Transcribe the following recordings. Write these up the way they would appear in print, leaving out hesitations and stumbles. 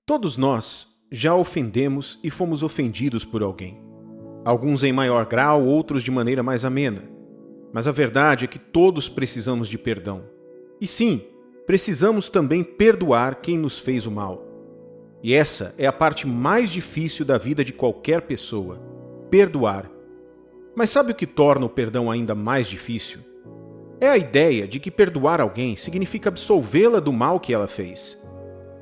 Todos nós já ofendemos e fomos ofendidos por alguém. Alguns em maior grau, outros de maneira mais amena. Mas a verdade é que todos precisamos de perdão. E sim, precisamos também perdoar quem nos fez o mal. E essa é a parte mais difícil da vida de qualquer pessoa: perdoar. Mas sabe o que torna o perdão ainda mais difícil? É a ideia de que perdoar alguém significa absolvê-la do mal que ela fez.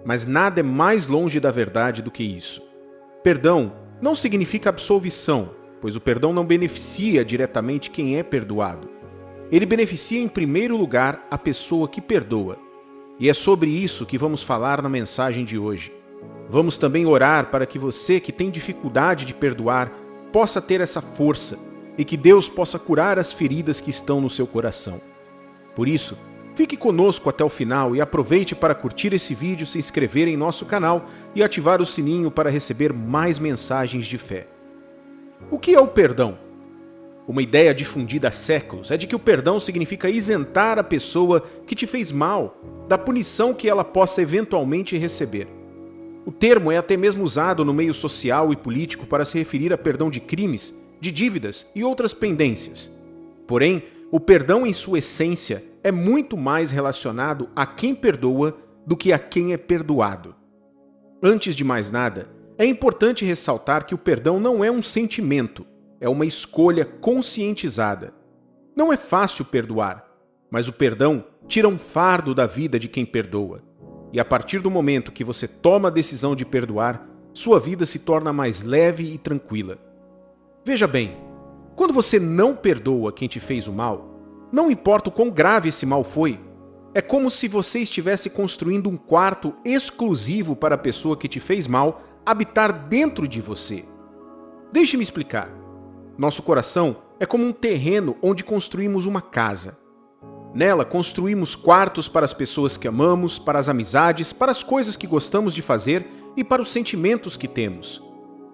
Mas nada é mais longe da verdade do que isso. Perdão não significa absolvição, pois o perdão não beneficia diretamente quem é perdoado. Ele beneficia em primeiro lugar a pessoa que perdoa. E é sobre isso que vamos falar na mensagem de hoje. Vamos também orar para que você que tem dificuldade de perdoar possa ter essa força e que Deus possa curar as feridas que estão no seu coração. Por isso, fique conosco até o final e aproveite para curtir esse vídeo, se inscrever em nosso canal e ativar o sininho para receber mais mensagens de fé. O que é o perdão? Uma ideia difundida há séculos é de que o perdão significa isentar a pessoa que te fez mal da punição que ela possa eventualmente receber. O termo é até mesmo usado no meio social e político para se referir a perdão de crimes, de dívidas e outras pendências. Porém, o perdão em sua essência é muito mais relacionado a quem perdoa do que a quem é perdoado. Antes de mais nada, é importante ressaltar que o perdão não é um sentimento, é uma escolha conscientizada. Não é fácil perdoar, mas o perdão tira um fardo da vida de quem perdoa. E a partir do momento que você toma a decisão de perdoar, sua vida se torna mais leve e tranquila. Veja bem, quando você não perdoa quem te fez o mal, não importa o quão grave esse mal foi, é como se você estivesse construindo um quarto exclusivo para a pessoa que te fez mal habitar dentro de você. Deixe-me explicar. Nosso coração é como um terreno onde construímos uma casa. Nela construímos quartos para as pessoas que amamos, para as amizades, para as coisas que gostamos de fazer e para os sentimentos que temos.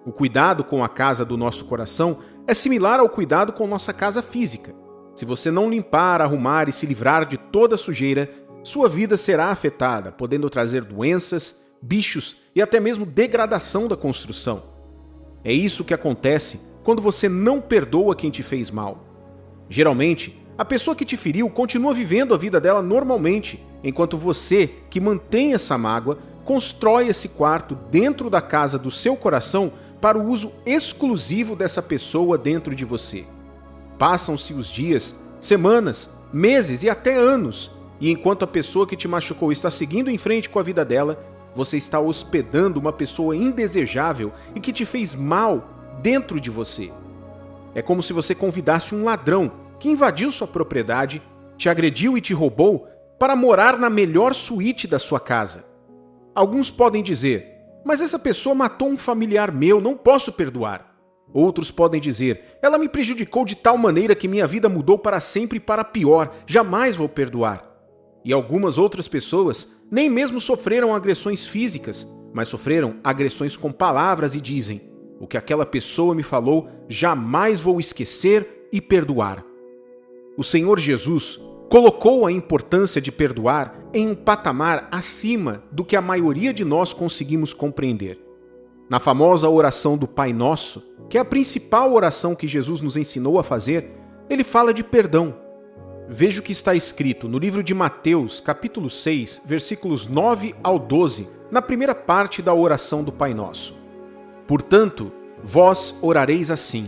O cuidado com a casa do nosso coração é similar ao cuidado com nossa casa física. Se você não limpar, arrumar e se livrar de toda a sujeira, sua vida será afetada, podendo trazer doenças, bichos e até mesmo degradação da construção. É isso que acontece quando você não perdoa quem te fez mal. Geralmente, a pessoa que te feriu continua vivendo a vida dela normalmente, enquanto você, que mantém essa mágoa, constrói esse quarto dentro da casa do seu coração para o uso exclusivo dessa pessoa dentro de você. Passam-se os dias, semanas, meses e até anos, e enquanto a pessoa que te machucou está seguindo em frente com a vida dela, você está hospedando uma pessoa indesejável e que te fez mal dentro de você. É como se você convidasse um ladrão que invadiu sua propriedade, te agrediu e te roubou para morar na melhor suíte da sua casa. Alguns podem dizer: mas essa pessoa matou um familiar meu, não posso perdoar. Outros podem dizer: ela me prejudicou de tal maneira que minha vida mudou para sempre e para pior, jamais vou perdoar. E algumas outras pessoas nem mesmo sofreram agressões físicas, mas sofreram agressões com palavras e dizem: o que aquela pessoa me falou, jamais vou esquecer e perdoar. O Senhor Jesus colocou a importância de perdoar em um patamar acima do que a maioria de nós conseguimos compreender. Na famosa oração do Pai Nosso, que é a principal oração que Jesus nos ensinou a fazer, ele fala de perdão. Veja o que está escrito no livro de Mateus, capítulo 6, versículos 9 ao 12, na primeira parte da oração do Pai Nosso. Portanto, vós orareis assim: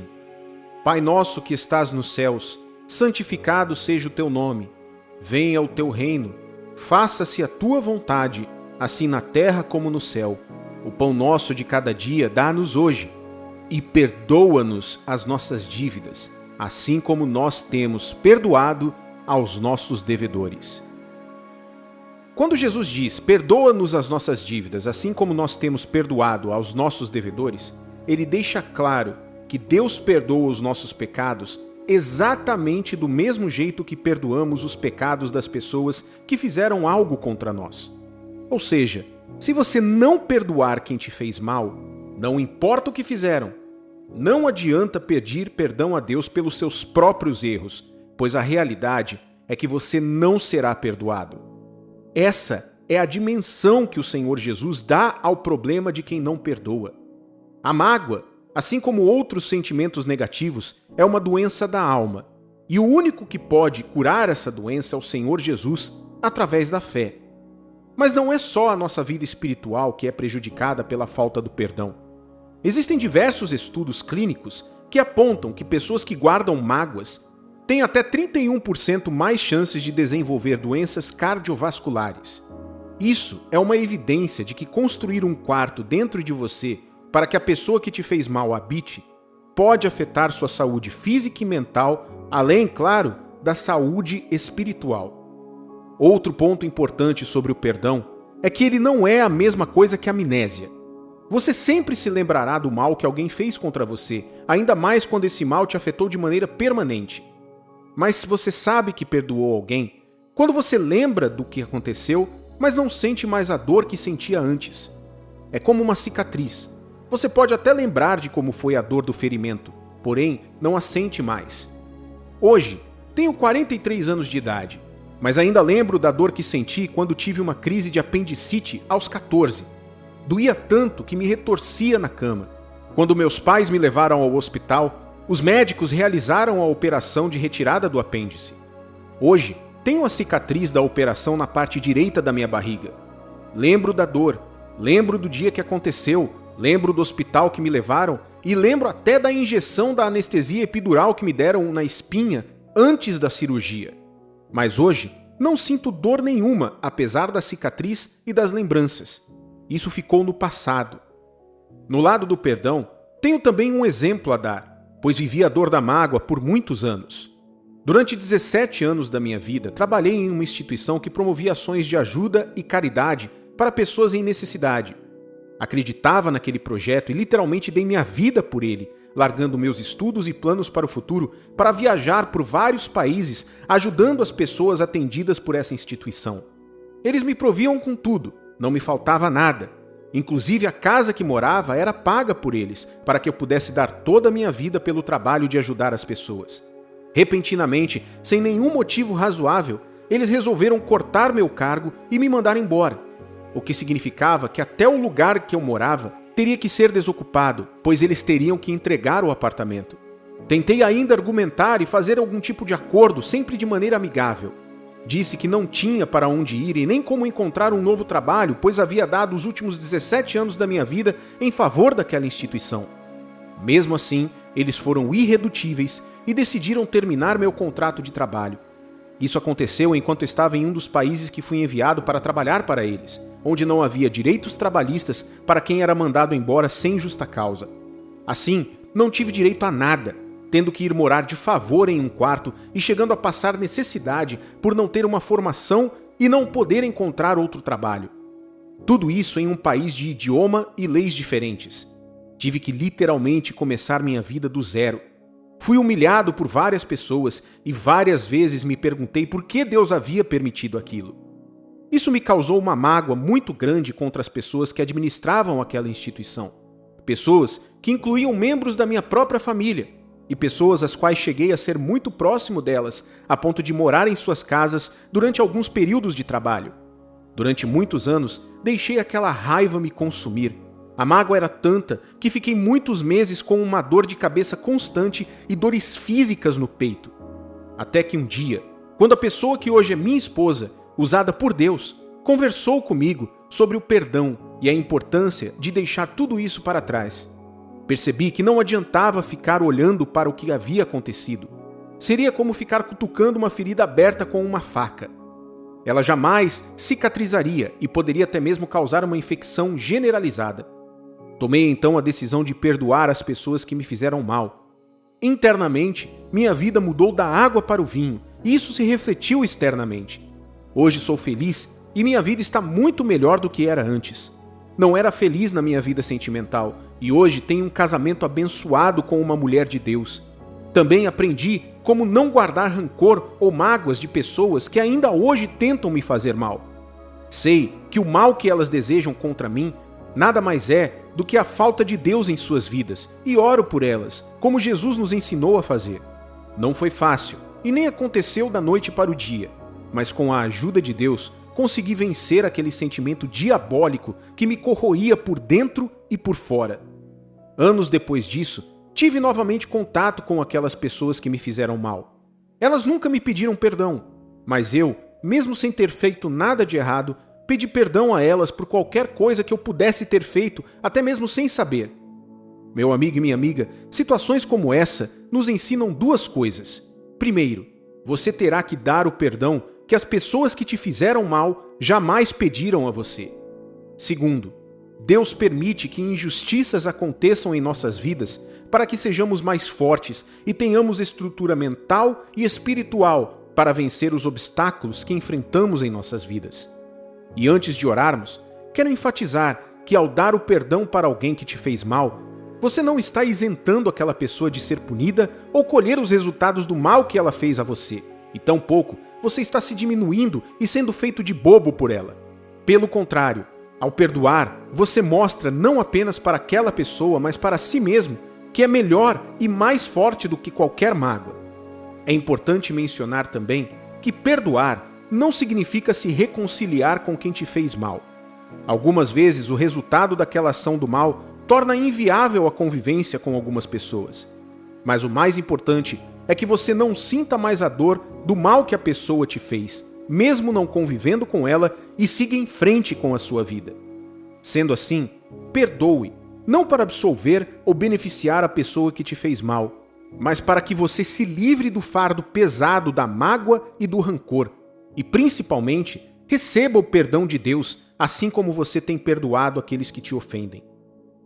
Pai nosso que estás nos céus, santificado seja o teu nome. Venha o teu reino. Faça-se a tua vontade, assim na terra como no céu. O pão nosso de cada dia dá-nos hoje. E perdoa-nos as nossas dívidas, assim como nós temos perdoado aos nossos devedores. Quando Jesus diz: perdoa-nos as nossas dívidas, assim como nós temos perdoado aos nossos devedores, ele deixa claro que Deus perdoa os nossos pecados exatamente do mesmo jeito que perdoamos os pecados das pessoas que fizeram algo contra nós. Ou seja, se você não perdoar quem te fez mal, não importa o que fizeram, não adianta pedir perdão a Deus pelos seus próprios erros, pois a realidade é que você não será perdoado. Essa é a dimensão que o Senhor Jesus dá ao problema de quem não perdoa. A mágoa, assim como outros sentimentos negativos, é uma doença da alma. E o único que pode curar essa doença é o Senhor Jesus através da fé. Mas não é só a nossa vida espiritual que é prejudicada pela falta do perdão. Existem diversos estudos clínicos que apontam que pessoas que guardam mágoas têm até 31% mais chances de desenvolver doenças cardiovasculares. Isso é uma evidência de que construir um quarto dentro de você para que a pessoa que te fez mal habite pode afetar sua saúde física e mental, além, claro, da saúde espiritual. Outro ponto importante sobre o perdão é que ele não é a mesma coisa que a amnésia. Você sempre se lembrará do mal que alguém fez contra você, ainda mais quando esse mal te afetou de maneira permanente. Mas se você sabe que perdoou alguém, quando você lembra do que aconteceu, mas não sente mais a dor que sentia antes. É como uma cicatriz. Você pode até lembrar de como foi a dor do ferimento, porém não a sente mais. Hoje, tenho 43 anos de idade, mas ainda lembro da dor que senti quando tive uma crise de apendicite aos 14. Doía tanto que me retorcia na cama. Quando meus pais me levaram ao hospital, os médicos realizaram a operação de retirada do apêndice. Hoje, tenho a cicatriz da operação na parte direita da minha barriga. Lembro da dor, lembro do dia que aconteceu, lembro do hospital que me levaram e lembro até da injeção da anestesia epidural que me deram na espinha antes da cirurgia. Mas hoje, não sinto dor nenhuma, apesar da cicatriz e das lembranças. Isso ficou no passado. No lado do perdão, tenho também um exemplo a dar, pois vivi a dor da mágoa por muitos anos. Durante 17 anos da minha vida, trabalhei em uma instituição que promovia ações de ajuda e caridade para pessoas em necessidade. Acreditava naquele projeto e literalmente dei minha vida por ele, largando meus estudos e planos para o futuro para viajar por vários países, ajudando as pessoas atendidas por essa instituição. Eles me proviam com tudo, não me faltava nada. Inclusive a casa que morava era paga por eles, para que eu pudesse dar toda a minha vida pelo trabalho de ajudar as pessoas. Repentinamente, sem nenhum motivo razoável, eles resolveram cortar meu cargo e me mandar embora, o que significava que até o lugar que eu morava teria que ser desocupado, pois eles teriam que entregar o apartamento. Tentei ainda argumentar e fazer algum tipo de acordo, sempre de maneira amigável. Disse que não tinha para onde ir e nem como encontrar um novo trabalho, pois havia dado os últimos 17 anos da minha vida em favor daquela instituição. Mesmo assim, eles foram irredutíveis e decidiram terminar meu contrato de trabalho. Isso aconteceu enquanto estava em um dos países que fui enviado para trabalhar para eles, onde não havia direitos trabalhistas para quem era mandado embora sem justa causa. Assim, não tive direito a nada, tendo que ir morar de favor em um quarto e chegando a passar necessidade por não ter uma formação e não poder encontrar outro trabalho. Tudo isso em um país de idioma e leis diferentes. Tive que literalmente começar minha vida do zero. Fui humilhado por várias pessoas e várias vezes me perguntei por que Deus havia permitido aquilo. Isso me causou uma mágoa muito grande contra as pessoas que administravam aquela instituição. Pessoas que incluíam membros da minha própria família e pessoas às quais cheguei a ser muito próximo delas, a ponto de morar em suas casas durante alguns períodos de trabalho. Durante muitos anos, deixei aquela raiva me consumir. A mágoa era tanta que fiquei muitos meses com uma dor de cabeça constante e dores físicas no peito. Até que um dia, quando a pessoa que hoje é minha esposa, usada por Deus, conversou comigo sobre o perdão e a importância de deixar tudo isso para trás. Percebi que não adiantava ficar olhando para o que havia acontecido. Seria como ficar cutucando uma ferida aberta com uma faca. Ela jamais cicatrizaria e poderia até mesmo causar uma infecção generalizada. Tomei então a decisão de perdoar as pessoas que me fizeram mal. Internamente, minha vida mudou da água para o vinho, e isso se refletiu externamente. Hoje sou feliz e minha vida está muito melhor do que era antes. Não era feliz na minha vida sentimental e hoje tenho um casamento abençoado com uma mulher de Deus. Também aprendi como não guardar rancor ou mágoas de pessoas que ainda hoje tentam me fazer mal. Sei que o mal que elas desejam contra mim nada mais é do que a falta de Deus em suas vidas e oro por elas, como Jesus nos ensinou a fazer. Não foi fácil e nem aconteceu da noite para o dia, mas com a ajuda de Deus, consegui vencer aquele sentimento diabólico que me corroía por dentro e por fora. Anos depois disso, tive novamente contato com aquelas pessoas que me fizeram mal. Elas nunca me pediram perdão, mas eu, mesmo sem ter feito nada de errado, pedi perdão a elas por qualquer coisa que eu pudesse ter feito, até mesmo sem saber. Meu amigo e minha amiga, situações como essa nos ensinam duas coisas. Primeiro, você terá que dar o perdão que as pessoas que te fizeram mal jamais pediram a você. Segundo, Deus permite que injustiças aconteçam em nossas vidas para que sejamos mais fortes e tenhamos estrutura mental e espiritual para vencer os obstáculos que enfrentamos em nossas vidas. E antes de orarmos, quero enfatizar que ao dar o perdão para alguém que te fez mal, você não está isentando aquela pessoa de ser punida ou colher os resultados do mal que ela fez a você. E tampouco você está se diminuindo e sendo feito de bobo por ela. Pelo contrário, ao perdoar, você mostra não apenas para aquela pessoa, mas para si mesmo, que é melhor e mais forte do que qualquer mágoa. É importante mencionar também que perdoar não significa se reconciliar com quem te fez mal. Algumas vezes o resultado daquela ação do mal torna inviável a convivência com algumas pessoas. Mas o mais importante é que você não sinta mais a dor do mal que a pessoa te fez, mesmo não convivendo com ela, e siga em frente com a sua vida. Sendo assim, perdoe, não para absolver ou beneficiar a pessoa que te fez mal, mas para que você se livre do fardo pesado da mágoa e do rancor, e principalmente, receba o perdão de Deus, assim como você tem perdoado aqueles que te ofendem.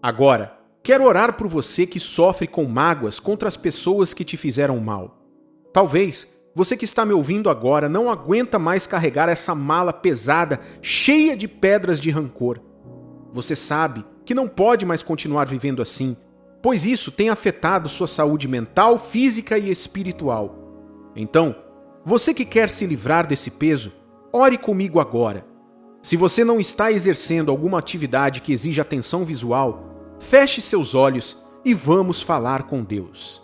Agora, quero orar por você que sofre com mágoas contra as pessoas que te fizeram mal. Talvez você que está me ouvindo agora não aguenta mais carregar essa mala pesada, cheia de pedras de rancor. Você sabe que não pode mais continuar vivendo assim, pois isso tem afetado sua saúde mental, física e espiritual. Então, você que quer se livrar desse peso, ore comigo agora. Se você não está exercendo alguma atividade que exija atenção visual, feche seus olhos e vamos falar com Deus.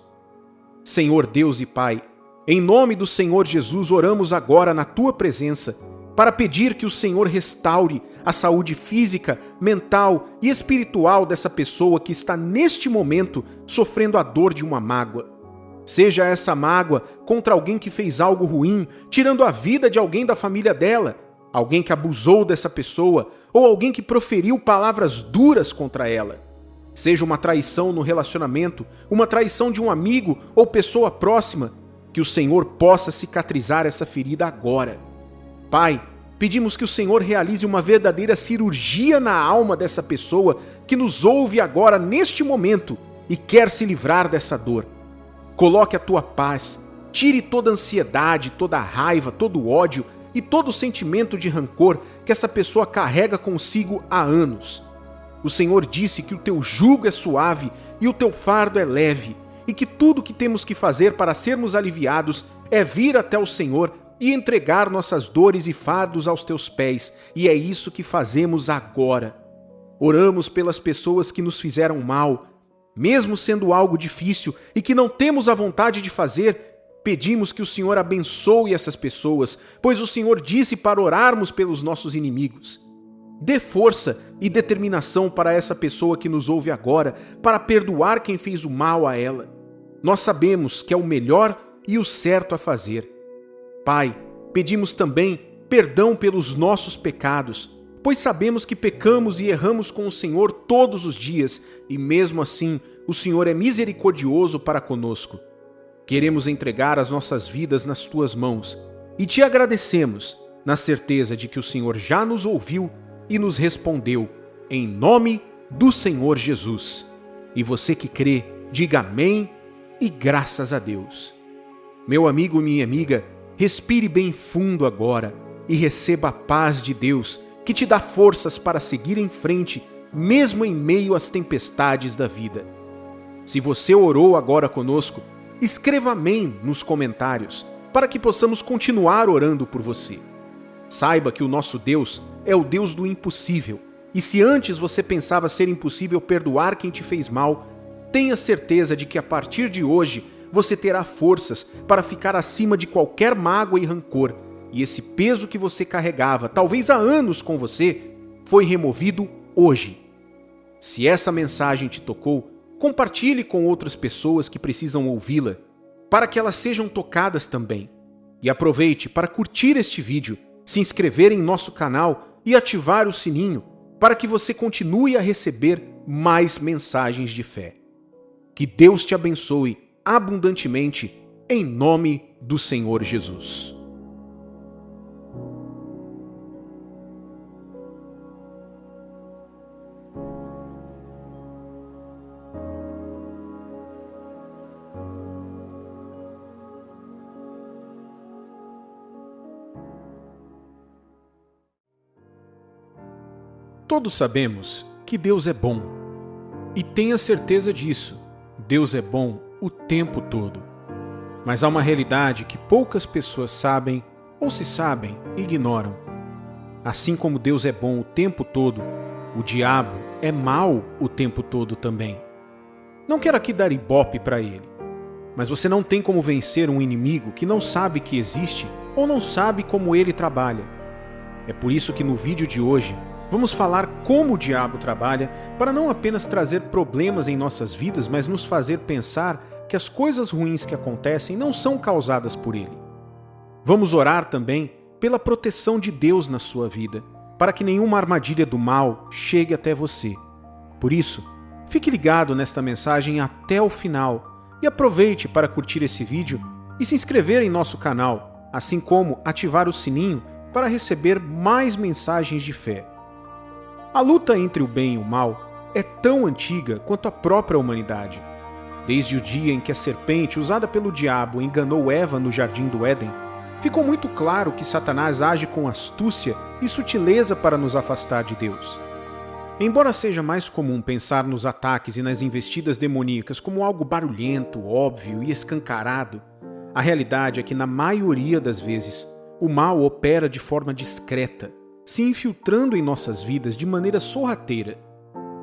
Senhor Deus e Pai, em nome do Senhor Jesus, oramos agora na Tua presença para pedir que o Senhor restaure a saúde física, mental e espiritual dessa pessoa que está neste momento sofrendo a dor de uma mágoa. Seja essa mágoa contra alguém que fez algo ruim, tirando a vida de alguém da família dela, alguém que abusou dessa pessoa ou alguém que proferiu palavras duras contra ela. Seja uma traição no relacionamento, uma traição de um amigo ou pessoa próxima, que o Senhor possa cicatrizar essa ferida agora. Pai, pedimos que o Senhor realize uma verdadeira cirurgia na alma dessa pessoa que nos ouve agora neste momento e quer se livrar dessa dor. Coloque a Tua paz, tire toda a ansiedade, toda a raiva, todo o ódio e todo o sentimento de rancor que essa pessoa carrega consigo há anos. O Senhor disse que o Teu jugo é suave e o Teu fardo é leve, e que tudo o que temos que fazer para sermos aliviados é vir até o Senhor e entregar nossas dores e fardos aos Teus pés, e é isso que fazemos agora. Oramos pelas pessoas que nos fizeram mal, mesmo sendo algo difícil e que não temos a vontade de fazer, pedimos que o Senhor abençoe essas pessoas, pois o Senhor disse para orarmos pelos nossos inimigos. Dê força e determinação para essa pessoa que nos ouve agora, para perdoar quem fez o mal a ela. Nós sabemos que é o melhor e o certo a fazer. Pai, pedimos também perdão pelos nossos pecados, pois sabemos que pecamos e erramos com o Senhor todos os dias, e mesmo assim o Senhor é misericordioso para conosco. Queremos entregar as nossas vidas nas Tuas mãos e Te agradecemos, na certeza de que o Senhor já nos ouviu e nos respondeu, em nome do Senhor Jesus. E você que crê, diga amém e graças a Deus. Meu amigo e minha amiga, respire bem fundo agora e receba a paz de Deus, que te dá forças para seguir em frente, mesmo em meio às tempestades da vida. Se você orou agora conosco, escreva amém nos comentários, para que possamos continuar orando por você. Saiba que o nosso Deus é o Deus do impossível, e se antes você pensava ser impossível perdoar quem te fez mal, tenha certeza de que a partir de hoje você terá forças para ficar acima de qualquer mágoa e rancor, e esse peso que você carregava, talvez há anos com você, foi removido hoje. Se essa mensagem te tocou, compartilhe com outras pessoas que precisam ouvi-la, para que elas sejam tocadas também. E aproveite para curtir este vídeo, se inscrever em nosso canal e ativar o sininho, para que você continue a receber mais mensagens de fé. Que Deus te abençoe abundantemente, em nome do Senhor Jesus. Todos sabemos que Deus é bom. E tenha certeza disso, Deus é bom o tempo todo. Mas há uma realidade que poucas pessoas sabem, ou se sabem, ignoram. Assim como Deus é bom o tempo todo, o diabo é mau o tempo todo também. Não quero aqui dar ibope para ele, mas você não tem como vencer um inimigo que não sabe que existe ou não sabe como ele trabalha. É por isso que no vídeo de hoje, vamos falar como o diabo trabalha para não apenas trazer problemas em nossas vidas, mas nos fazer pensar que as coisas ruins que acontecem não são causadas por ele. Vamos orar também pela proteção de Deus na sua vida, para que nenhuma armadilha do mal chegue até você. Por isso, fique ligado nesta mensagem até o final e aproveite para curtir esse vídeo e se inscrever em nosso canal, assim como ativar o sininho para receber mais mensagens de fé. A luta entre o bem e o mal é tão antiga quanto a própria humanidade. Desde o dia em que a serpente, usada pelo diabo, enganou Eva no jardim do Éden, ficou muito claro que Satanás age com astúcia e sutileza para nos afastar de Deus. Embora seja mais comum pensar nos ataques e nas investidas demoníacas como algo barulhento, óbvio e escancarado, a realidade é que, na maioria das vezes, o mal opera de forma discreta, se infiltrando em nossas vidas de maneira sorrateira.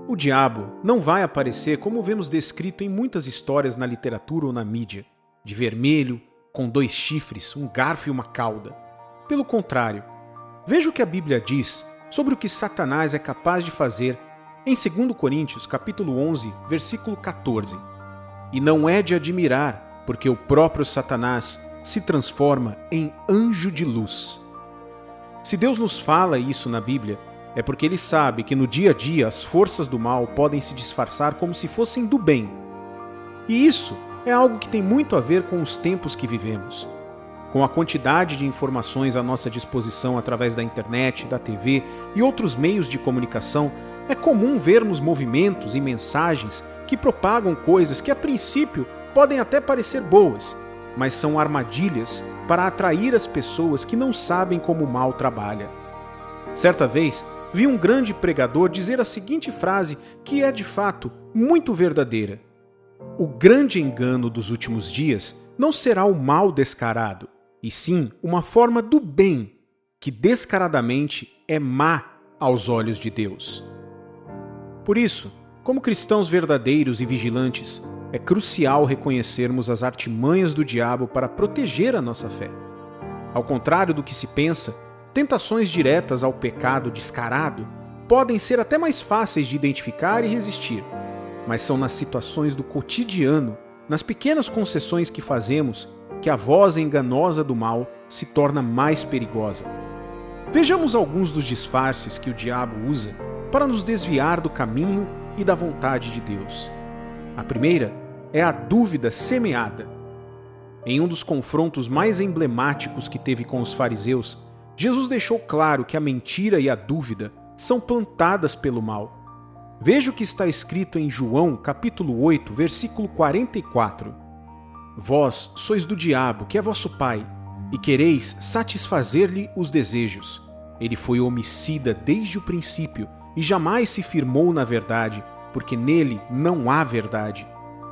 O diabo não vai aparecer como vemos descrito em muitas histórias na literatura ou na mídia, de vermelho, com 2 chifres, um garfo e uma cauda. Pelo contrário, veja o que a Bíblia diz sobre o que Satanás é capaz de fazer em 2 Coríntios capítulo 11, versículo 14. E não é de admirar, porque o próprio Satanás se transforma em anjo de luz. Se Deus nos fala isso na Bíblia, é porque Ele sabe que no dia a dia as forças do mal podem se disfarçar como se fossem do bem. E isso é algo que tem muito a ver com os tempos que vivemos. Com a quantidade de informações à nossa disposição através da internet, da TV e outros meios de comunicação, é comum vermos movimentos e mensagens que propagam coisas que a princípio podem até parecer boas, mas são armadilhas para atrair as pessoas que não sabem como o mal trabalha. Certa vez, vi um grande pregador dizer a seguinte frase que é de fato muito verdadeira: o grande engano dos últimos dias não será o mal descarado, e sim uma forma do bem, que descaradamente é má aos olhos de Deus. Por isso, como cristãos verdadeiros e vigilantes, é crucial reconhecermos as artimanhas do diabo para proteger a nossa fé. Ao contrário do que se pensa, tentações diretas ao pecado descarado podem ser até mais fáceis de identificar e resistir, mas são nas situações do cotidiano, nas pequenas concessões que fazemos, que a voz enganosa do mal se torna mais perigosa. Vejamos alguns dos disfarces que o diabo usa para nos desviar do caminho e da vontade de Deus. A primeira é a dúvida semeada. Em um dos confrontos mais emblemáticos que teve com os fariseus, Jesus deixou claro que a mentira e a dúvida são plantadas pelo mal. Veja o que está escrito em João, capítulo 8, versículo 44. Vós sois do diabo, que é vosso pai, e quereis satisfazer-lhe os desejos. Ele foi homicida desde o princípio e jamais se firmou na verdade, porque nele não há verdade.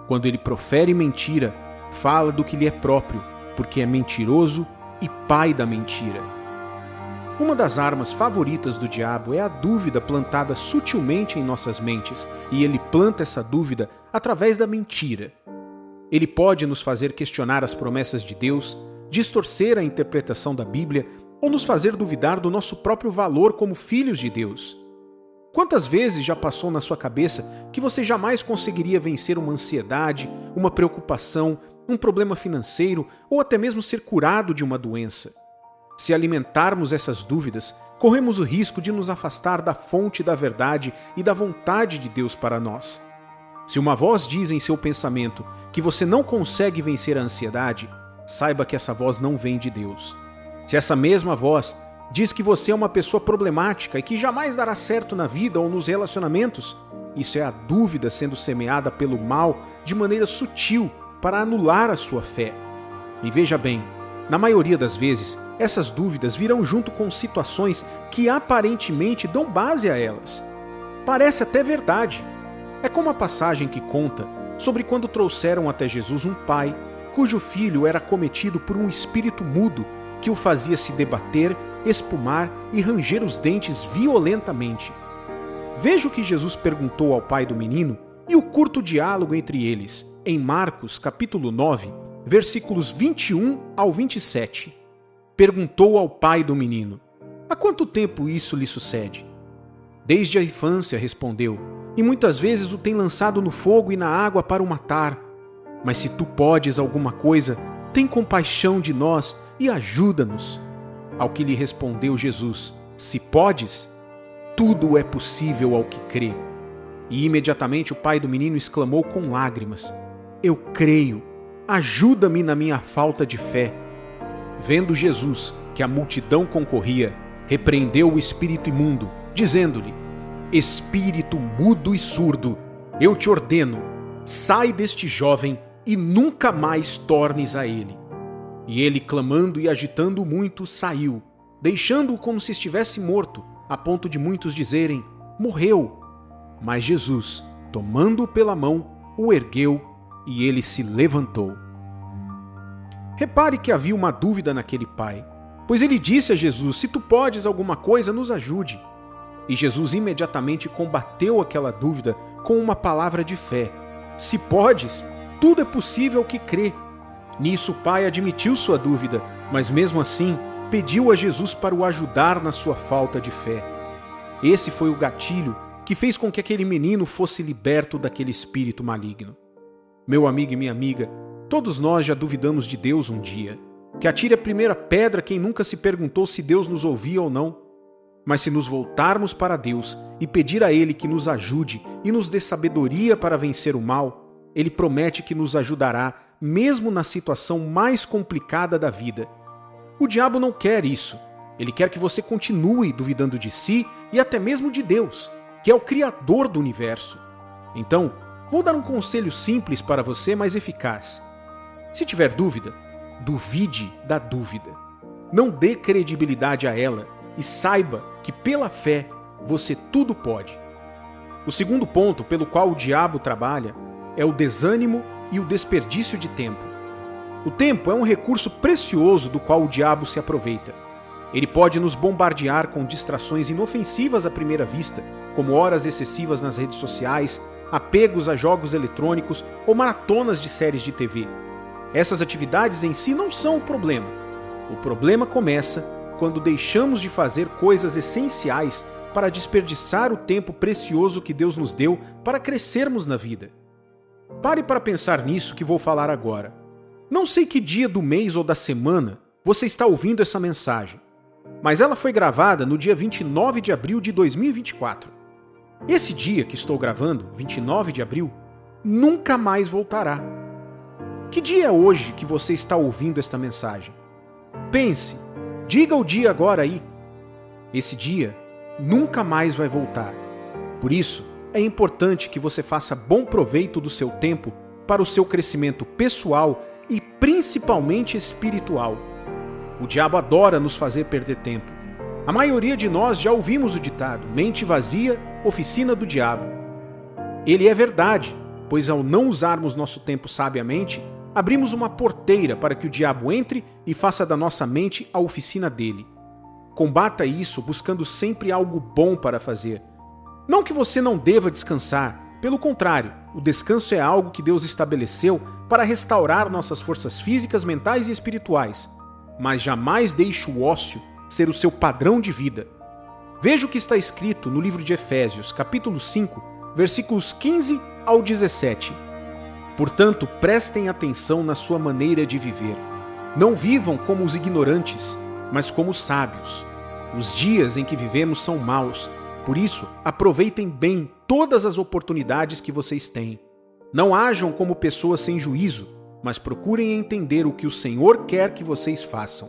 Quando ele profere mentira, fala do que lhe é próprio, porque é mentiroso e pai da mentira. Uma das armas favoritas do diabo é a dúvida plantada sutilmente em nossas mentes, e ele planta essa dúvida através da mentira. Ele pode nos fazer questionar as promessas de Deus, distorcer a interpretação da Bíblia ou nos fazer duvidar do nosso próprio valor como filhos de Deus. Quantas vezes já passou na sua cabeça que você jamais conseguiria vencer uma ansiedade, uma preocupação, um problema financeiro ou até mesmo ser curado de uma doença? Se alimentarmos essas dúvidas, corremos o risco de nos afastar da fonte da verdade e da vontade de Deus para nós. Se uma voz diz em seu pensamento que você não consegue vencer a ansiedade, saiba que essa voz não vem de Deus. Se essa mesma voz diz que você é uma pessoa problemática e que jamais dará certo na vida ou nos relacionamentos, isso é a dúvida sendo semeada pelo mal de maneira sutil para anular a sua fé. E veja bem, na maioria das vezes, essas dúvidas virão junto com situações que aparentemente dão base a elas. Parece até verdade. É como a passagem que conta sobre quando trouxeram até Jesus um pai cujo filho era cometido por um espírito mudo que o fazia se debater, espumar e ranger os dentes violentamente. Veja o que Jesus perguntou ao pai do menino e o curto diálogo entre eles, em Marcos capítulo 9, versículos 21 ao 27. Perguntou ao pai do menino: há quanto tempo isso lhe sucede? Desde a infância, respondeu, e muitas vezes o tem lançado no fogo e na água para o matar. Mas se tu podes alguma coisa, tem compaixão de nós e ajuda-nos. Ao que lhe respondeu Jesus: se podes, tudo é possível ao que crê. E imediatamente o pai do menino exclamou com lágrimas: eu creio, ajuda-me na minha falta de fé. Vendo Jesus que a multidão concorria, repreendeu o espírito imundo, dizendo-lhe: espírito mudo e surdo, eu te ordeno, sai deste jovem e nunca mais tornes a ele. E ele, clamando e agitando muito, saiu, deixando-o como se estivesse morto, a ponto de muitos dizerem: morreu. Mas Jesus, tomando-o pela mão, o ergueu e ele se levantou. Repare que havia uma dúvida naquele pai, pois ele disse a Jesus: se tu podes alguma coisa, nos ajude. E Jesus imediatamente combateu aquela dúvida com uma palavra de fé: se podes, tudo é possível ao que crê. Nisso o pai admitiu sua dúvida, mas mesmo assim pediu a Jesus para o ajudar na sua falta de fé. Esse foi o gatilho que fez com que aquele menino fosse liberto daquele espírito maligno. Meu amigo e minha amiga, todos nós já duvidamos de Deus um dia. Que atire a primeira pedra quem nunca se perguntou se Deus nos ouvia ou não. Mas se nos voltarmos para Deus e pedir a Ele que nos ajude e nos dê sabedoria para vencer o mal, Ele promete que nos ajudará mesmo na situação mais complicada da vida. O diabo não quer isso. Ele quer que você continue duvidando de si e até mesmo de Deus, que é o Criador do universo. Então, vou dar um conselho simples para você, mas eficaz. Se tiver dúvida, duvide da dúvida. Não dê credibilidade a ela e saiba que pela fé você tudo pode. O segundo ponto pelo qual o diabo trabalha é o desânimo e o desperdício de tempo. O tempo é um recurso precioso do qual o diabo se aproveita. Ele pode nos bombardear com distrações inofensivas à primeira vista, como horas excessivas nas redes sociais, apegos a jogos eletrônicos ou maratonas de séries de TV. Essas atividades em si não são o problema. O problema começa quando deixamos de fazer coisas essenciais para desperdiçar o tempo precioso que Deus nos deu para crescermos na vida. Pare para pensar nisso que vou falar agora. Não sei que dia do mês ou da semana você está ouvindo essa mensagem, mas ela foi gravada no dia 29 de abril de 2024. Esse dia que estou gravando, 29 de abril, nunca mais voltará. Que dia é hoje que você está ouvindo esta mensagem? Pense, diga o dia agora aí. Esse dia nunca mais vai voltar. Por isso, é importante que você faça bom proveito do seu tempo para o seu crescimento pessoal e principalmente espiritual. O diabo adora nos fazer perder tempo. A maioria de nós já ouvimos o ditado: mente vazia, oficina do diabo. Ele é verdade, pois ao não usarmos nosso tempo sabiamente, abrimos uma porteira para que o diabo entre e faça da nossa mente a oficina dele. Combata isso buscando sempre algo bom para fazer. Não que você não deva descansar, pelo contrário, o descanso é algo que Deus estabeleceu para restaurar nossas forças físicas, mentais e espirituais. Mas jamais deixe o ócio ser o seu padrão de vida. Veja o que está escrito no livro de Efésios, capítulo 5, versículos 15 ao 17. Portanto, prestem atenção na sua maneira de viver. Não vivam como os ignorantes, mas como os sábios. Os dias em que vivemos são maus, por isso aproveitem bem todas as oportunidades que vocês têm. Não ajam como pessoas sem juízo, mas procurem entender o que o Senhor quer que vocês façam.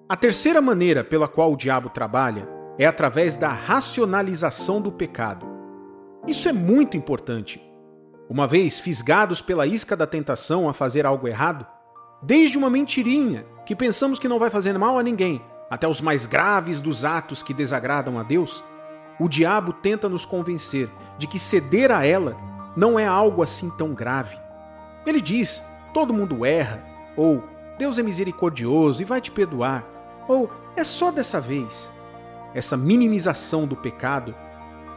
A terceira maneira pela qual o diabo trabalha é através da racionalização do pecado. Isso é muito importante. Uma vez fisgados pela isca da tentação a fazer algo errado, desde uma mentirinha que pensamos que não vai fazer mal a ninguém, até os mais graves dos atos que desagradam a Deus, o diabo tenta nos convencer de que ceder a ela não é algo assim tão grave. Ele diz, todo mundo erra, ou Deus é misericordioso e vai te perdoar, ou é só dessa vez. Essa minimização do pecado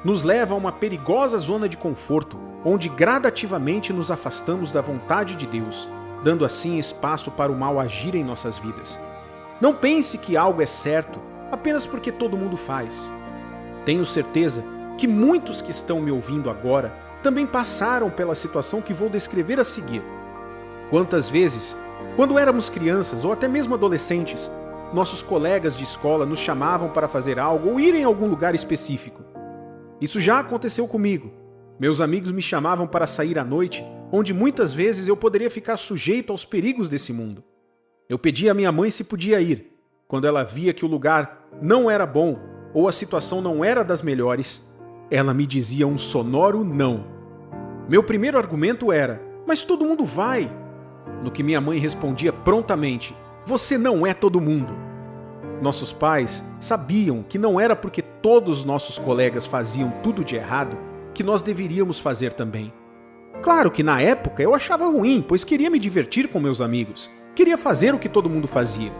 nos leva a uma perigosa zona de conforto, onde gradativamente nos afastamos da vontade de Deus, dando assim espaço para o mal agir em nossas vidas. Não pense que algo é certo apenas porque todo mundo faz. Tenho certeza que muitos que estão me ouvindo agora também passaram pela situação que vou descrever a seguir. Quantas vezes, quando éramos crianças ou até mesmo adolescentes, nossos colegas de escola nos chamavam para fazer algo ou ir em algum lugar específico. Isso já aconteceu comigo. Meus amigos me chamavam para sair à noite, onde muitas vezes eu poderia ficar sujeito aos perigos desse mundo. Eu pedia à minha mãe se podia ir. Quando ela via que o lugar não era bom ou a situação não era das melhores, ela me dizia um sonoro não. Meu primeiro argumento era, mas todo mundo vai. No que minha mãe respondia prontamente, você não é todo mundo. Nossos pais sabiam que não era porque todos os nossos colegas faziam tudo de errado que nós deveríamos fazer também. Claro que na época eu achava ruim, pois queria me divertir com meus amigos, queria fazer o que todo mundo fazia.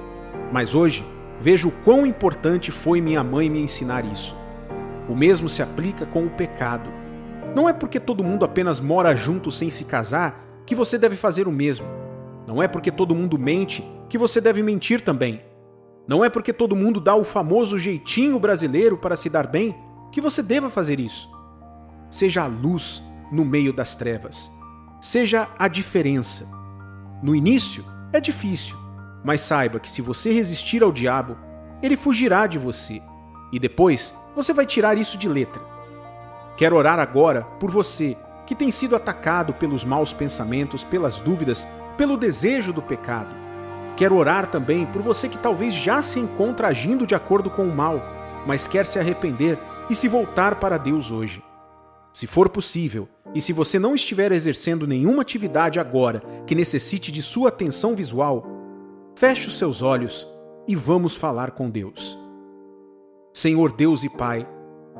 Mas hoje, vejo o quão importante foi minha mãe me ensinar isso. O mesmo se aplica com o pecado. Não é porque todo mundo apenas mora junto sem se casar que você deve fazer o mesmo. Não é porque todo mundo mente que você deve mentir também. Não é porque todo mundo dá o famoso jeitinho brasileiro para se dar bem que você deva fazer isso. Seja a luz no meio das trevas. Seja a diferença. No início é difícil, mas saiba que se você resistir ao diabo, ele fugirá de você. E depois você vai tirar isso de letra. Quero orar agora por você que tem sido atacado pelos maus pensamentos, pelas dúvidas, pelo desejo do pecado. Quero orar também por você que talvez já se encontra agindo de acordo com o mal, mas quer se arrepender e se voltar para Deus hoje. Se for possível, e se você não estiver exercendo nenhuma atividade agora que necessite de sua atenção visual, feche os seus olhos e vamos falar com Deus. Senhor Deus e Pai,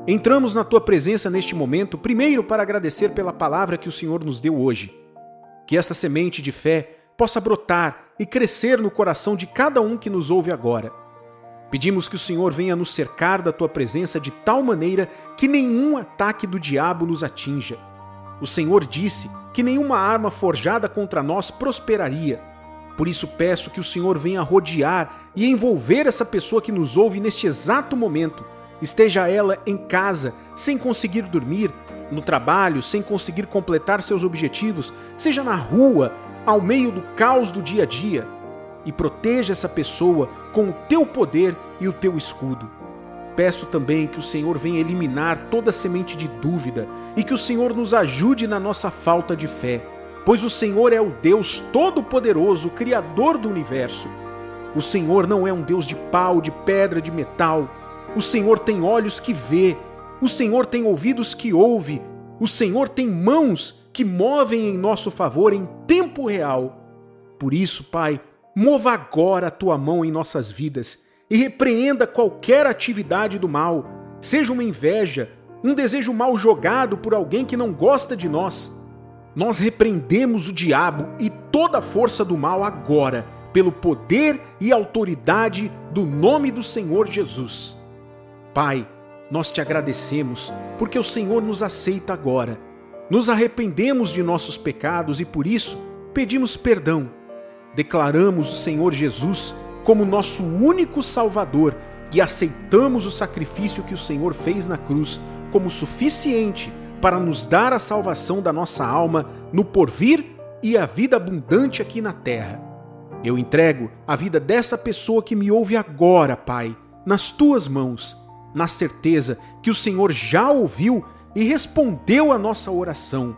entramos na Tua presença neste momento, primeiro para agradecer pela palavra que o Senhor nos deu hoje. Que esta semente de fé possa brotar e crescer no coração de cada um que nos ouve agora. Pedimos que o Senhor venha nos cercar da Tua presença de tal maneira que nenhum ataque do diabo nos atinja. O Senhor disse que nenhuma arma forjada contra nós prosperaria. Por isso peço que o Senhor venha rodear e envolver essa pessoa que nos ouve neste exato momento, esteja ela em casa, sem conseguir dormir, no trabalho, sem conseguir completar seus objetivos, seja na rua, ao meio do caos do dia a dia, e proteja essa pessoa com o Teu poder e o Teu escudo. Peço também que o Senhor venha eliminar toda semente de dúvida e que o Senhor nos ajude na nossa falta de fé, pois o Senhor é o Deus Todo-Poderoso, Criador do Universo. O Senhor não é um Deus de pau, de pedra, de metal. O Senhor tem olhos que vê, o Senhor tem ouvidos que ouve, o Senhor tem mãos que movem em nosso favor em tempo real. Por isso, Pai, mova agora a Tua mão em nossas vidas e repreenda qualquer atividade do mal, seja uma inveja, um desejo mal jogado por alguém que não gosta de nós. Nós repreendemos o diabo e toda a força do mal agora, pelo poder e autoridade do nome do Senhor Jesus. Pai, nós Te agradecemos porque o Senhor nos aceita agora. Nos arrependemos de nossos pecados e por isso pedimos perdão. Declaramos o Senhor Jesus como nosso único Salvador e aceitamos o sacrifício que o Senhor fez na cruz como suficiente para nos dar a salvação da nossa alma no porvir e a vida abundante aqui na terra. Eu entrego a vida dessa pessoa que me ouve agora, Pai, nas tuas mãos, na certeza que o Senhor já ouviu e respondeu a nossa oração.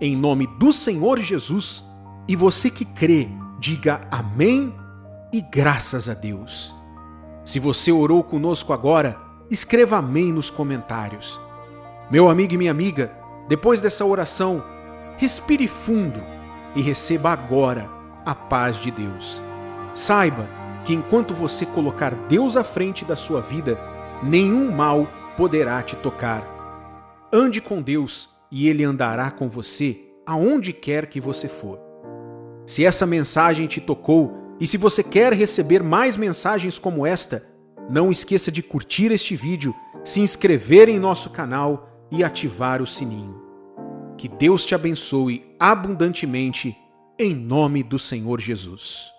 Em nome do Senhor Jesus, e você que crê, diga amém e graças a Deus. Se você orou conosco agora, escreva amém nos comentários. Meu amigo e minha amiga, depois dessa oração, respire fundo e receba agora a paz de Deus. Saiba que enquanto você colocar Deus à frente da sua vida, nenhum mal poderá te tocar. Ande com Deus e Ele andará com você aonde quer que você for. Se essa mensagem te tocou e se você quer receber mais mensagens como esta, não esqueça de curtir este vídeo, se inscrever em nosso canal e ativar o sininho. Que Deus te abençoe abundantemente, em nome do Senhor Jesus.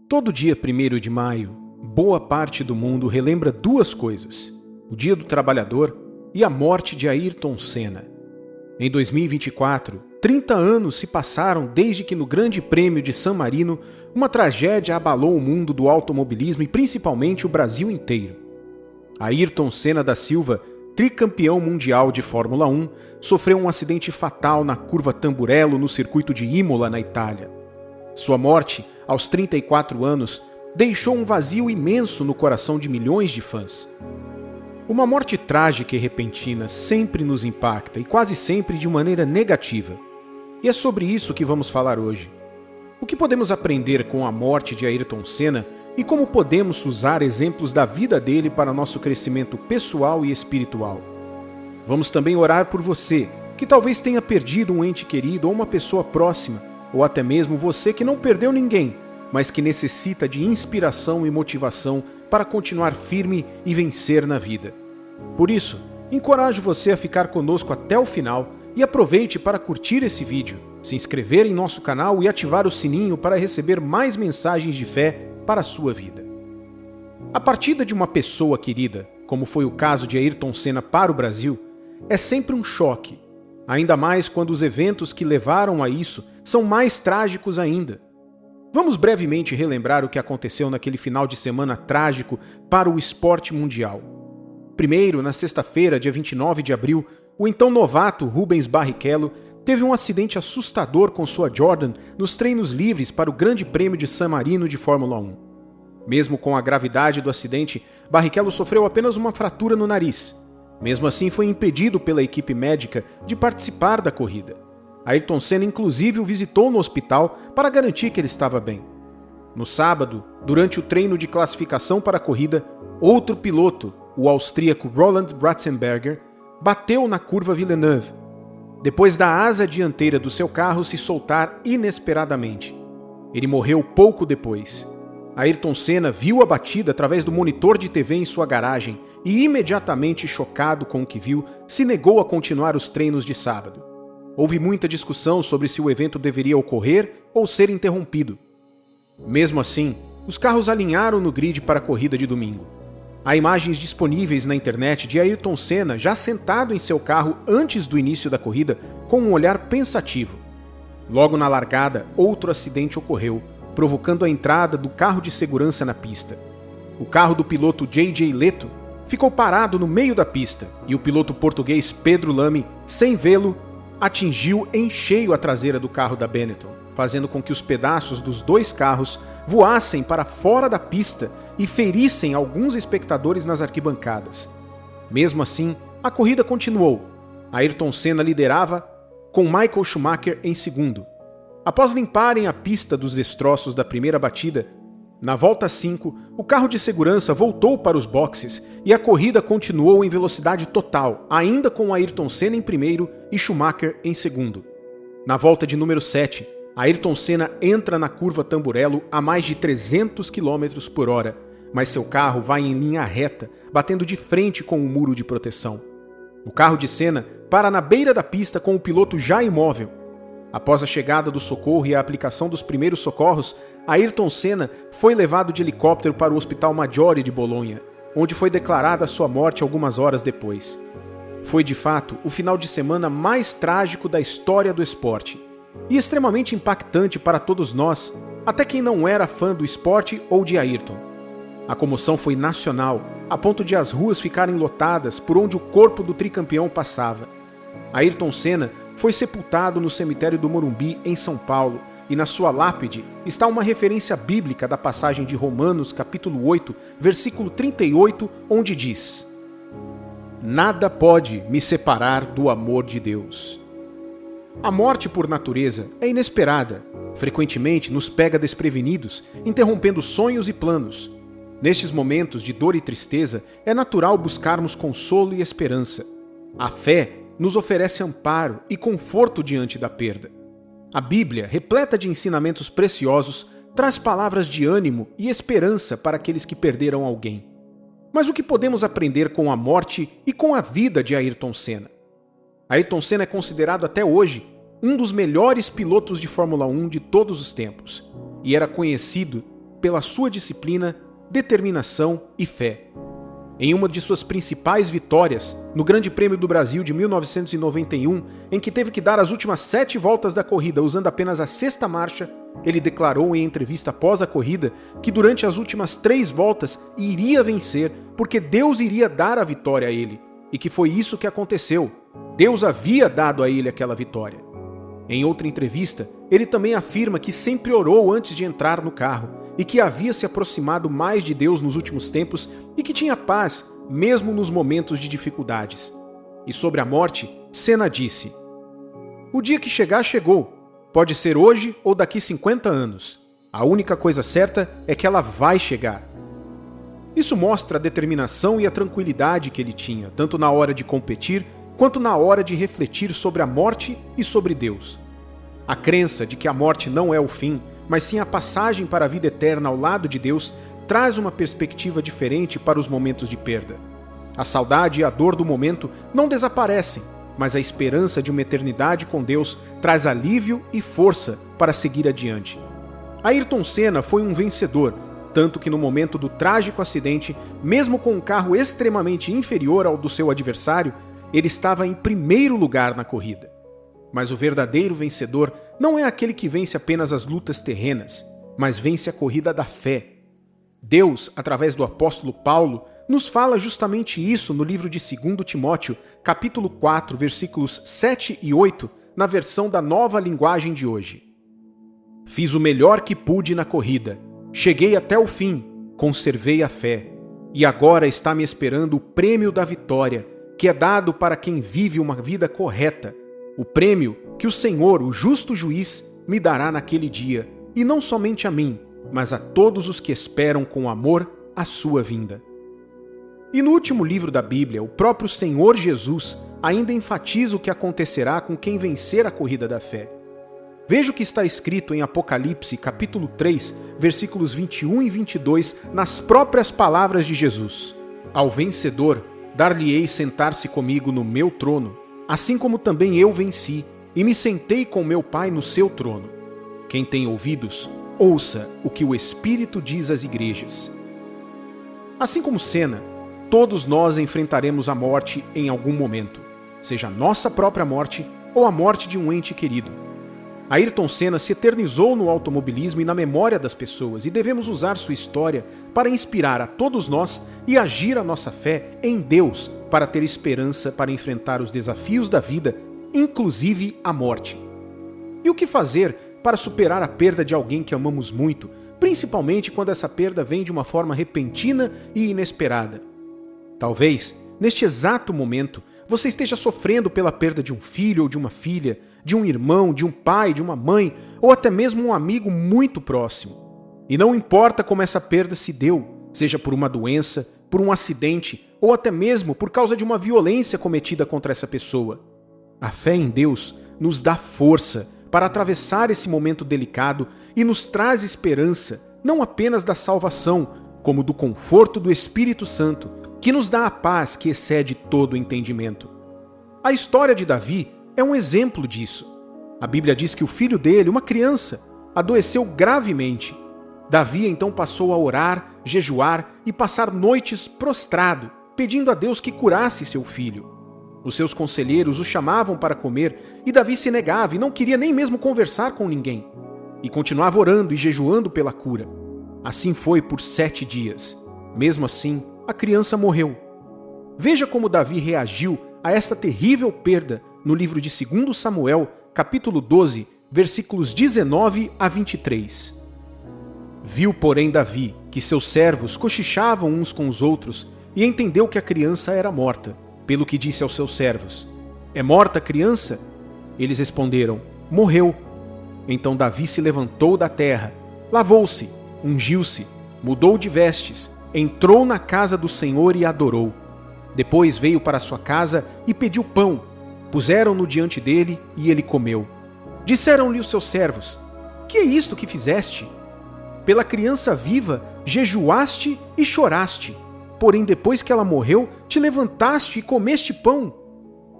Todo dia 1º de maio, boa parte do mundo relembra duas coisas: o Dia do Trabalhador e a morte de Ayrton Senna. Em 2024, 30 anos se passaram desde que no Grande Prêmio de San Marino uma tragédia abalou o mundo do automobilismo e principalmente o Brasil inteiro. Ayrton Senna da Silva, tricampeão mundial de Fórmula 1, sofreu um acidente fatal na curva Tamburello no circuito de Imola, na Itália. Sua morte, aos 34 anos, deixou um vazio imenso no coração de milhões de fãs. Uma morte trágica e repentina sempre nos impacta e quase sempre de maneira negativa. E é sobre isso que vamos falar hoje. O que podemos aprender com a morte de Ayrton Senna e como podemos usar exemplos da vida dele para nosso crescimento pessoal e espiritual. Vamos também orar por você, que talvez tenha perdido um ente querido ou uma pessoa próxima, ou até mesmo você que não perdeu ninguém, mas que necessita de inspiração e motivação para continuar firme e vencer na vida. Por isso, encorajo você a ficar conosco até o final e aproveite para curtir esse vídeo, se inscrever em nosso canal e ativar o sininho para receber mais mensagens de fé para a sua vida. A partida de uma pessoa querida, como foi o caso de Ayrton Senna para o Brasil, é sempre um choque, ainda mais quando os eventos que levaram a isso são mais trágicos ainda. Vamos brevemente relembrar o que aconteceu naquele final de semana trágico para o esporte mundial. Primeiro, na sexta-feira, dia 29 de abril, o então novato Rubens Barrichello teve um acidente assustador com sua Jordan nos treinos livres para o Grande Prêmio de San Marino de Fórmula 1. Mesmo com a gravidade do acidente, Barrichello sofreu apenas uma fratura no nariz. Mesmo assim, foi impedido pela equipe médica de participar da corrida. Ayrton Senna inclusive o visitou no hospital para garantir que ele estava bem. No sábado, durante o treino de classificação para a corrida, outro piloto, o austríaco Roland Ratzenberger, bateu na curva Villeneuve, depois da asa dianteira do seu carro se soltar inesperadamente. Ele morreu pouco depois. Ayrton Senna viu a batida através do monitor de TV em sua garagem e, imediatamente chocado com o que viu, se negou a continuar os treinos de sábado. Houve muita discussão sobre se o evento deveria ocorrer ou ser interrompido. Mesmo assim, os carros alinharam no grid para a corrida de domingo. Há imagens disponíveis na internet de Ayrton Senna já sentado em seu carro antes do início da corrida, com um olhar pensativo. Logo na largada, outro acidente ocorreu, provocando a entrada do carro de segurança na pista. O carro do piloto J.J. Leto ficou parado no meio da pista e o piloto português Pedro Lamy, sem vê-lo, atingiu em cheio a traseira do carro da Benetton, fazendo com que os pedaços dos dois carros voassem para fora da pista e ferissem alguns espectadores nas arquibancadas. Mesmo assim, a corrida continuou. Ayrton Senna liderava, com Michael Schumacher em segundo. Após limparem a pista dos destroços da primeira batida, na volta 5, o carro de segurança voltou para os boxes e a corrida continuou em velocidade total, ainda com Ayrton Senna em primeiro e Schumacher em segundo. Na volta de número 7, Ayrton Senna entra na curva Tamburello a mais de 300 km por hora, mas seu carro vai em linha reta, batendo de frente com o muro de proteção. O carro de Senna para na beira da pista com o piloto já imóvel. Após a chegada do socorro e a aplicação dos primeiros socorros, Ayrton Senna foi levado de helicóptero para o Hospital Maggiore de Bolonha, onde foi declarada sua morte algumas horas depois. Foi, de fato, o final de semana mais trágico da história do esporte e extremamente impactante para todos nós, até quem não era fã do esporte ou de Ayrton. A comoção foi nacional, a ponto de as ruas ficarem lotadas por onde o corpo do tricampeão passava. Ayrton Senna foi sepultado no cemitério do Morumbi, em São Paulo, e na sua lápide está uma referência bíblica da passagem de Romanos, capítulo 8, versículo 38, onde diz: "Nada pode me separar do amor de Deus." A morte, por natureza, é inesperada. Frequentemente nos pega desprevenidos, interrompendo sonhos e planos. Nestes momentos de dor e tristeza, é natural buscarmos consolo e esperança. A fé nos oferece amparo e conforto diante da perda. A Bíblia, repleta de ensinamentos preciosos, traz palavras de ânimo e esperança para aqueles que perderam alguém. Mas o que podemos aprender com a morte e com a vida de Ayrton Senna? Ayrton Senna é considerado até hoje um dos melhores pilotos de Fórmula 1 de todos os tempos e era conhecido pela sua disciplina, determinação e fé. Em uma de suas principais vitórias, no Grande Prêmio do Brasil de 1991, em que teve que dar as últimas 7 voltas da corrida usando apenas a 6ª marcha, ele declarou em entrevista após a corrida que durante as últimas 3 voltas iria vencer porque Deus iria dar a vitória a ele, e que foi isso que aconteceu. Deus havia dado a ele aquela vitória. Em outra entrevista, ele também afirma que sempre orou antes de entrar no carro e que havia se aproximado mais de Deus nos últimos tempos e que tinha paz, mesmo nos momentos de dificuldades. E sobre a morte, Senna disse: "O dia que chegar, chegou. Pode ser hoje ou daqui 50 anos. A única coisa certa é que ela vai chegar." Isso mostra a determinação e a tranquilidade que ele tinha, tanto na hora de competir, quanto na hora de refletir sobre a morte e sobre Deus. A crença de que a morte não é o fim, mas sim a passagem para a vida eterna ao lado de Deus, traz uma perspectiva diferente para os momentos de perda. A saudade e a dor do momento não desaparecem, mas a esperança de uma eternidade com Deus traz alívio e força para seguir adiante. Ayrton Senna foi um vencedor, tanto que no momento do trágico acidente, mesmo com um carro extremamente inferior ao do seu adversário, ele estava em primeiro lugar na corrida. Mas o verdadeiro vencedor não é aquele que vence apenas as lutas terrenas, mas vence a corrida da fé. Deus, através do apóstolo Paulo, nos fala justamente isso no livro de 2 Timóteo, capítulo 4, versículos 7 e 8, na versão da Nova Linguagem de hoje. "Fiz o melhor que pude na corrida, cheguei até o fim, conservei a fé, e agora está me esperando o prêmio da vitória, que é dado para quem vive uma vida correta, o prêmio que o Senhor, o justo juiz, me dará naquele dia, e não somente a mim, mas a todos os que esperam com amor a sua vinda." E no último livro da Bíblia, o próprio Senhor Jesus ainda enfatiza o que acontecerá com quem vencer a corrida da fé. Veja o que está escrito em Apocalipse, capítulo 3, versículos 21 e 22, nas próprias palavras de Jesus. "Ao vencedor, dar-lhe-ei sentar-se comigo no meu trono, assim como também eu venci, e me sentei com meu Pai no seu trono. Quem tem ouvidos, ouça o que o Espírito diz às igrejas." Assim como Senna, todos nós enfrentaremos a morte em algum momento, seja a nossa própria morte ou a morte de um ente querido. Ayrton Senna se eternizou no automobilismo e na memória das pessoas, e devemos usar sua história para inspirar a todos nós e agir a nossa fé em Deus para ter esperança para enfrentar os desafios da vida, inclusive a morte. E o que fazer para superar a perda de alguém que amamos muito, principalmente quando essa perda vem de uma forma repentina e inesperada? Talvez, neste exato momento, você esteja sofrendo pela perda de um filho ou de uma filha, de um irmão, de um pai, de uma mãe, ou até mesmo um amigo muito próximo. E não importa como essa perda se deu, seja por uma doença, por um acidente, ou até mesmo por causa de uma violência cometida contra essa pessoa. A fé em Deus nos dá força para atravessar esse momento delicado e nos traz esperança, não apenas da salvação, como do conforto do Espírito Santo, que nos dá a paz que excede todo o entendimento. A história de Davi é um exemplo disso. A Bíblia diz que o filho dele, uma criança, adoeceu gravemente. Davi então passou a orar, jejuar e passar noites prostrado, pedindo a Deus que curasse seu filho. Os seus conselheiros o chamavam para comer e Davi se negava e não queria nem mesmo conversar com ninguém. E continuava orando e jejuando pela cura. Assim foi por 7 dias. Mesmo assim, a criança morreu. Veja como Davi reagiu a esta terrível perda no livro de 2 Samuel, capítulo 12, versículos 19 a 23. Viu, porém, Davi que seus servos cochichavam uns com os outros e entendeu que a criança era morta, pelo que disse aos seus servos: É morta a criança? Eles responderam: Morreu. Então Davi se levantou da terra, lavou-se, ungiu-se, mudou de vestes, entrou na casa do Senhor e adorou. Depois veio para sua casa e pediu pão. Puseram-no diante dele e ele comeu. Disseram-lhe os seus servos: Que é isto que fizeste? Pela criança viva jejuaste e choraste, porém depois que ela morreu, te levantaste e comeste pão.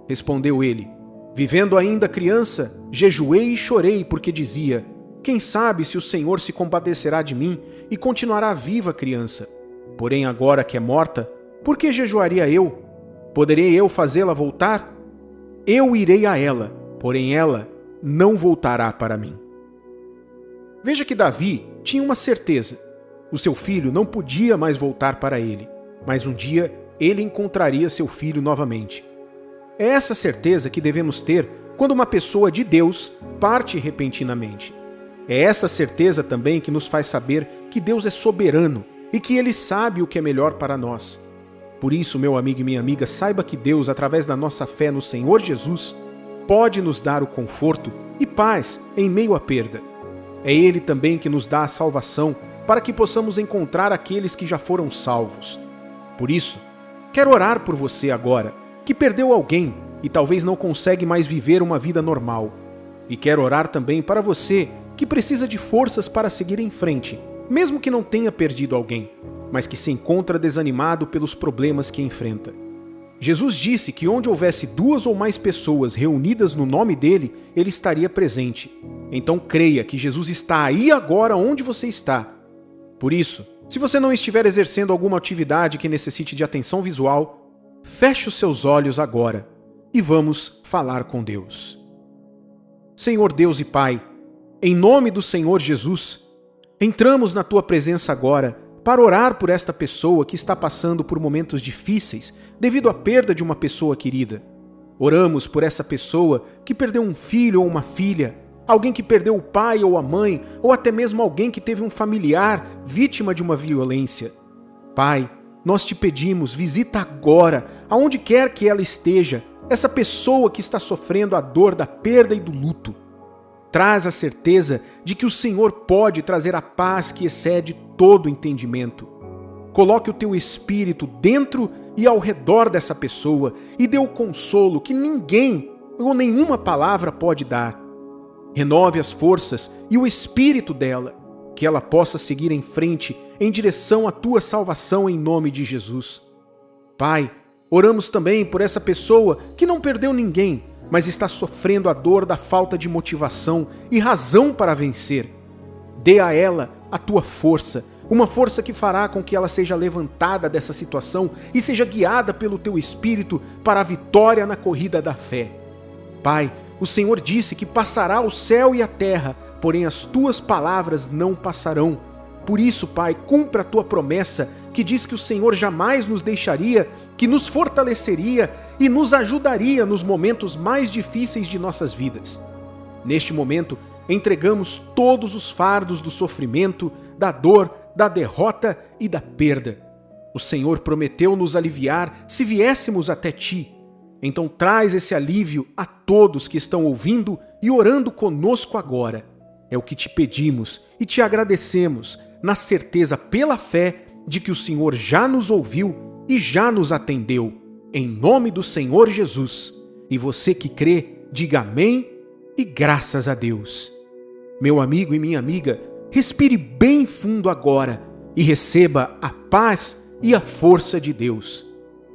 Respondeu ele: Vivendo ainda a criança, jejuei e chorei, porque dizia: Quem sabe se o Senhor se compadecerá de mim e continuará viva a criança? Porém agora que é morta, por que jejuaria eu? Poderei eu fazê-la voltar? Eu irei a ela, porém ela não voltará para mim. Veja que Davi tinha uma certeza: o seu filho não podia mais voltar para ele, mas um dia ele encontraria seu filho novamente. É essa certeza que devemos ter quando uma pessoa de Deus parte repentinamente. É essa certeza também que nos faz saber que Deus é soberano e que Ele sabe o que é melhor para nós. Por isso, meu amigo e minha amiga, saiba que Deus, através da nossa fé no Senhor Jesus, pode nos dar o conforto e paz em meio à perda. É Ele também que nos dá a salvação para que possamos encontrar aqueles que já foram salvos. Por isso, quero orar por você agora, que perdeu alguém e talvez não consegue mais viver uma vida normal. E quero orar também para você que precisa de forças para seguir em frente, mesmo que não tenha perdido alguém, mas que se encontra desanimado pelos problemas que enfrenta. Jesus disse que onde houvesse 2 ou mais pessoas reunidas no nome dele, ele estaria presente. Então creia que Jesus está aí agora onde você está. Por isso, se você não estiver exercendo alguma atividade que necessite de atenção visual, feche os seus olhos agora e vamos falar com Deus. Senhor Deus e Pai, em nome do Senhor Jesus, entramos na Tua presença agora para orar por esta pessoa que está passando por momentos difíceis devido à perda de uma pessoa querida. Oramos por essa pessoa que perdeu um filho ou uma filha, alguém que perdeu o pai ou a mãe, ou até mesmo alguém que teve um familiar vítima de uma violência. Pai, nós te pedimos, visita agora, aonde quer que ela esteja, essa pessoa que está sofrendo a dor da perda e do luto. Traz a certeza de que o Senhor pode trazer a paz que excede todo entendimento. Coloque o teu espírito dentro e ao redor dessa pessoa e dê o consolo que ninguém ou nenhuma palavra pode dar. Renove as forças e o espírito dela, que ela possa seguir em frente em direção à tua salvação em nome de Jesus. Pai, oramos também por essa pessoa que não perdeu ninguém, mas está sofrendo a dor da falta de motivação e razão para vencer. Dê a ela a tua força, uma força que fará com que ela seja levantada dessa situação e seja guiada pelo teu Espírito para a vitória na corrida da fé. Pai, o Senhor disse que passará o céu e a terra, porém as tuas palavras não passarão. Por isso, Pai, cumpra a tua promessa que diz que o Senhor jamais nos deixaria, que nos fortaleceria e nos ajudaria nos momentos mais difíceis de nossas vidas. Neste momento, entregamos todos os fardos do sofrimento, da dor, da derrota e da perda. O Senhor prometeu nos aliviar se viéssemos até Ti. Então traz esse alívio a todos que estão ouvindo e orando conosco agora. É o que te pedimos e te agradecemos, na certeza pela fé de que o Senhor já nos ouviu e já nos atendeu. Em nome do Senhor Jesus. E você que crê, diga amém e graças a Deus. Meu amigo e minha amiga, respire bem fundo agora e receba a paz e a força de Deus.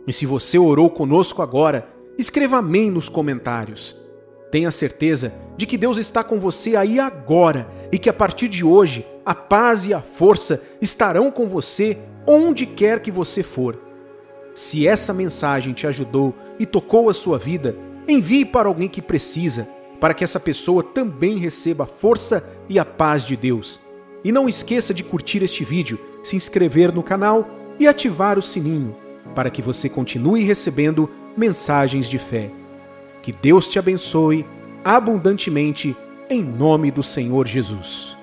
E se você orou conosco agora, escreva amém nos comentários. Tenha certeza de que Deus está com você aí agora e que a partir de hoje a paz e a força estarão com você onde quer que você for. Se essa mensagem te ajudou e tocou a sua vida, envie para alguém que precisa, para que essa pessoa também receba a força e a paz de Deus. E não esqueça de curtir este vídeo, se inscrever no canal e ativar o sininho, para que você continue recebendo mensagens de fé. Que Deus te abençoe abundantemente, em nome do Senhor Jesus.